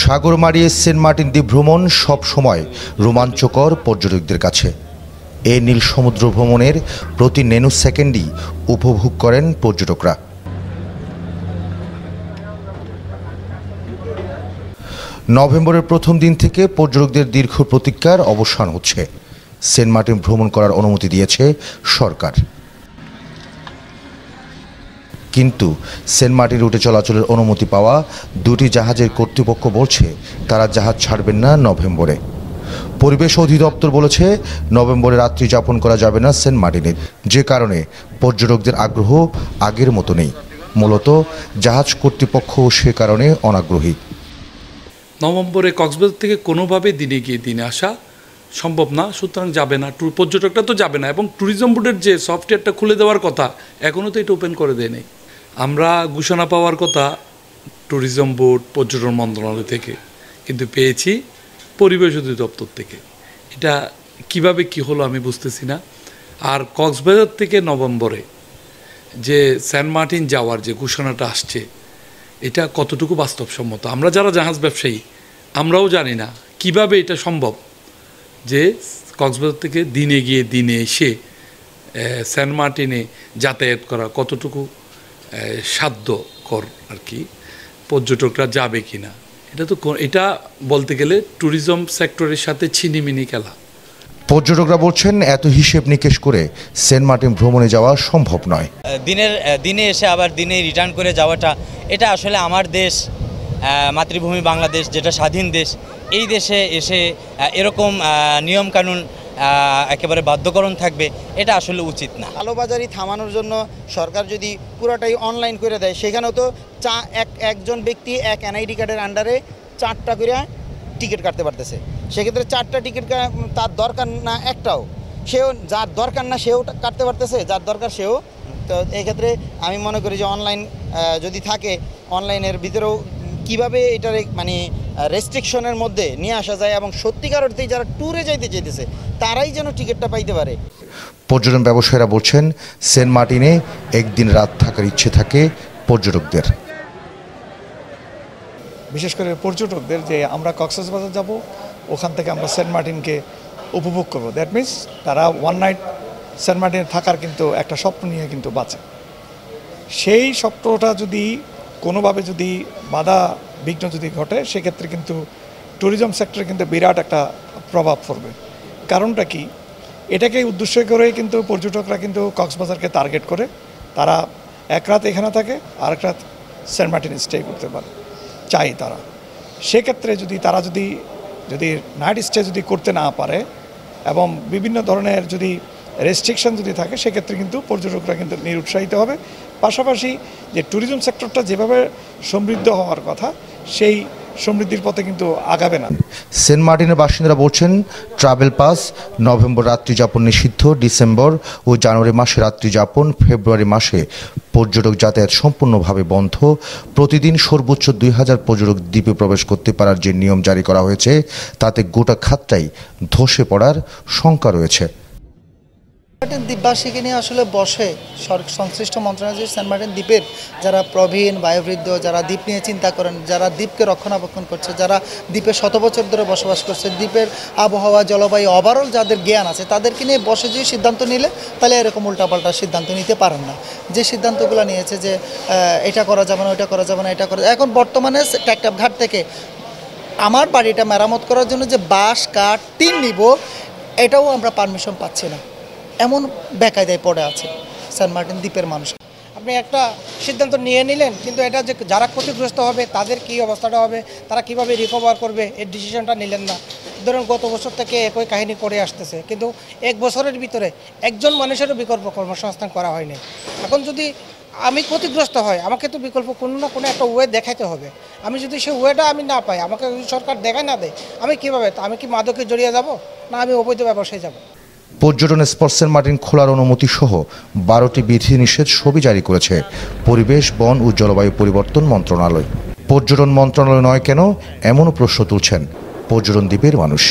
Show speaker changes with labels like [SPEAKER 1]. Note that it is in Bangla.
[SPEAKER 1] সাগর মাড়িয়ে সেন্ট মার্টিন দ্বীপ ভ্রমণ সব সময় রোমাঞ্চকর পর্যটকদের কাছে। এই নীল সমুদ্র ভ্রমণের প্রতি ন্যানো সেকেন্ডই উপভোগ করেন পর্যটকরা। নভেম্বরের প্রথম দিন থেকে পর্যটকদের দীর্ঘ প্রতীক্ষার অবসান হচ্ছে। সেন্ট মার্টিন ভ্রমণ করার অনুমতি দিয়েছে সরকার, কিন্তু সেন্ট মার্টিন রুটে চলাচলের অনুমতি পাওয়া দুটি জাহাজের কর্তৃপক্ষ বলছে তারা জাহাজ ছাড়বেন না নভেম্বরে। পরিবেশ অধিদপ্তর বলেছে নভেম্বরে রাত্রি যাপন করা যাবে না সেন্ট মার্টিনে, যে কারণে পর্যটকদের আগ্রহ আগের মতো নেই। মূলত জাহাজ কর্তৃপক্ষ সে কারণে অনাগ্রহী।
[SPEAKER 2] নভেম্বরে কক্সবাজার থেকে কোনোভাবে দিনে গিয়ে দিনে আসা সম্ভব না, সুতরাং যাবে না, পর্যটকরা তো যাবে না। এবং ট্যুরিজম বোর্ডের যে সফটওয়্যারটা খুলে দেওয়ার কথা, এখনও তো এটা ওপেন করে দেয় নেই। আমরা ঘোষণা পাওয়ার কথা ট্যুরিজম বোর্ড, পর্যটন মন্ত্রণালয় থেকে, কিন্তু পেয়েছি পরিবেশ অধিদপ্তর থেকে। এটা কিভাবে কি হলো আমি বুঝতেছি না। আর কক্সবাজার থেকে নভেম্বরে যে সেন্ট মার্টিন যাওয়ার যে ঘোষণাটা আসছে, এটা কতটুকু বাস্তবসম্মত আমরা যারা জাহাজ ব্যবসায়ী আমরাও জানি না কিভাবে এটা সম্ভব যে কক্সবাজার থেকে দিনে গিয়ে দিনে এসে সেন্ট মার্টিনে যাতায়াত করা কতটুকু সাধ্যকর আর কি, পর্যটকরা যাবে কি না। এটা বলতে গেলে ট্যুরিজম সেক্টরের সাথে ছিনিমিনি খেলা।
[SPEAKER 1] পর্যটকরা বলছেন এত হিসেব নিকেশ করে সেন্ট মার্টিন ভ্রমণে যাওয়া সম্ভব নয়।
[SPEAKER 3] দিনে এসে আবার দিনে রিটার্ন করে যাওয়াটা, এটা আসলে আমার দেশ, মাতৃভূমি বাংলাদেশ, যেটা স্বাধীন দেশ, এই দেশে এসে এরকম নিয়মকানুন একেবারে বাধ্যকরণ থাকবে, এটা আসলে উচিত না।
[SPEAKER 4] কালোবাজারি থামানোর জন্য সরকার যদি পুরোটাই অনলাইন করে দেয়, সেখানেও তো একজন ব্যক্তি এক এনআইডি কার্ডের আন্ডারে 4টা করে টিকিট কাটতে পারতেছে। সেক্ষেত্রে 4টা টিকিট তার দরকার না একটাও, সেও যার দরকার না সেও কাটতে পারতেছে, যার দরকার সেও। তো এক্ষেত্রে আমি মনে করি যে অনলাইন যদি থাকে, অনলাইনের ভিতরেও কীভাবে এটার মানে রেস্ট্রিকশনের মধ্যে নিয়ে আসা যায় এবং সত্যিকার অর্থেই যারা ট্যুরে যাইতে চাইতেছে তারাই যেন টিকিটটা পাইতে পারে।
[SPEAKER 1] পর্যটন ব্যবসায়ীরা বলছেন সেন্ট মার্টিনে একদিন রাত থাকার ইচ্ছে থাকে পর্যটকদের।
[SPEAKER 5] বিশেষ করে পর্যটকদের যে আমরা কক্সবাজার যাব, ওখান থেকে আমরা সেন্ট মার্টিনকে উপভোগ করব, দ্যাট মিনস তারা ওয়ান নাইট সেন্ট মার্টিনে থাকার কিন্তু একটা স্বপ্ন নিয়ে কিন্তু বাঁচে। সেই স্বপ্নটা যদি কোনোভাবে যদি বাধা বিঘ্ন যদি ঘটে, সেক্ষেত্রে কিন্তু ট্যুরিজম সেক্টরে কিন্তু বিরাট একটা প্রভাব পড়বে। কারণটা কি, এটাকে উদ্দেশ্য করে কিন্তু পর্যটকরা কিন্তু কক্সবাজারকে টার্গেট করে তারা এক রাত এখানে থাকে, আরেক রাত সেন্ট মার্টিনে স্টে করতে পারে চাই তারা। সেক্ষেত্রে যদি তারা যদি নাইট স্টে যদি করতে না পারে এবং বিভিন্ন ধরনের যদি রেস্ট্রিকশন যদি থাকে, সেক্ষেত্রে কিন্তু পর্যটকরা কিন্তু নিরুৎসাহিত হবে। পাশাপাশি যে ট্যুরিজম সেক্টরটা যেভাবে সমৃদ্ধ হওয়ার কথা, সেই সমৃদ্ধির পথে কিন্তু আগাবে না।
[SPEAKER 1] সেন্ট মার্টিনের বাসিন্দারা বলছেন ট্রাভেল পাস নভেম্বর রাত্রি যাপন নিষিদ্ধ, ডিসেম্বর ও জানুয়ারি মাসে রাত্রি যাপন, ফেব্রুয়ারি মাসে পর্যটক যাতায়াত সম্পূর্ণভাবে বন্ধ। প্রতিদিন সর্বোচ্চ 2000 পর্যটক দ্বীপে প্রবেশ করতে পারার যে নিয়ম জারি করা হয়েছে, তাতে গোটা খাতটাই ধসে পড়ার শঙ্কা রয়েছে।
[SPEAKER 6] দ্বীপবাসীকে নিয়ে আসলে বসে সংশ্লিষ্ট মন্ত্রণালয় সেন্ট মার্টিন দ্বীপের যারা প্রবীণ বয়োবৃদ্ধ, যারা দ্বীপ নিয়ে চিন্তা করেন, যারা দ্বীপকে রক্ষণাবেক্ষণ করছে, যারা দ্বীপে শত বছর ধরে বসবাস করছে, দ্বীপের আবহাওয়া জলবায়ু ওভারঅল যাদের জ্ঞান আছে, তাদেরকে নিয়ে বসে যে সিদ্ধান্ত নিলে তাহলে এরকম উল্টাপাল্টা সিদ্ধান্ত নিতে পারেন না। যে সিদ্ধান্তগুলো নিয়েছে যে এটা করা যাবে না, ওইটা করা যাবে না, এটা করা, এখন বর্তমানে টেকটাপ ঘাট থেকে আমার বাড়িটা মেরামত করার জন্য যে বাঁশ কাঠ টিন নিব, এটাও আমরা পারমিশন পাচ্ছি না, এমন বেকায়দায় পড়ে আছে সেন্ট মার্টিন দ্বীপের মানুষ।
[SPEAKER 7] আপনি একটা সিদ্ধান্ত নিয়ে নিলেন, কিন্তু এটা যে যারা ক্ষতিগ্রস্ত হবে তাদের কী অবস্থাটা হবে, তারা কিভাবে রিকভার করবে, এই ডিসিশনটা নিলেন না। ধরুন গত বছর থেকে একই কাহিনী করে আসতেছে, কিন্তু 1 বছরের ভিতরে একজন মানুষেরও বিকল্প কর্মসংস্থান করা হয়নি। এখন যদি আমি ক্ষতিগ্রস্ত হয়, আমাকে তো বিকল্প কোনো না কোনো একটা ওয়ে দেখাইতে হবে। আমি যদি সেই ওয়েটা আমি না পাই, আমাকে যদি সরকার দেখায় না দেয়, আমি কীভাবে, আমি কি মাদকে জড়িয়ে যাব, না আমি অবৈধ ব্যবসায় যাব?
[SPEAKER 1] পর্যটন স্পট সেন্ট মার্টিন খোলার অনুমতি সহ 12টি বিধিনিষেধ ছবি জারি করেছে পরিবেশ, বন ও জলবায়ু পরিবর্তন মন্ত্রণালয়। পর্যটন মন্ত্রণালয় নয় কেন, এমনও প্রশ্ন তুলছেন পর্যটন দ্বীপের মানুষ।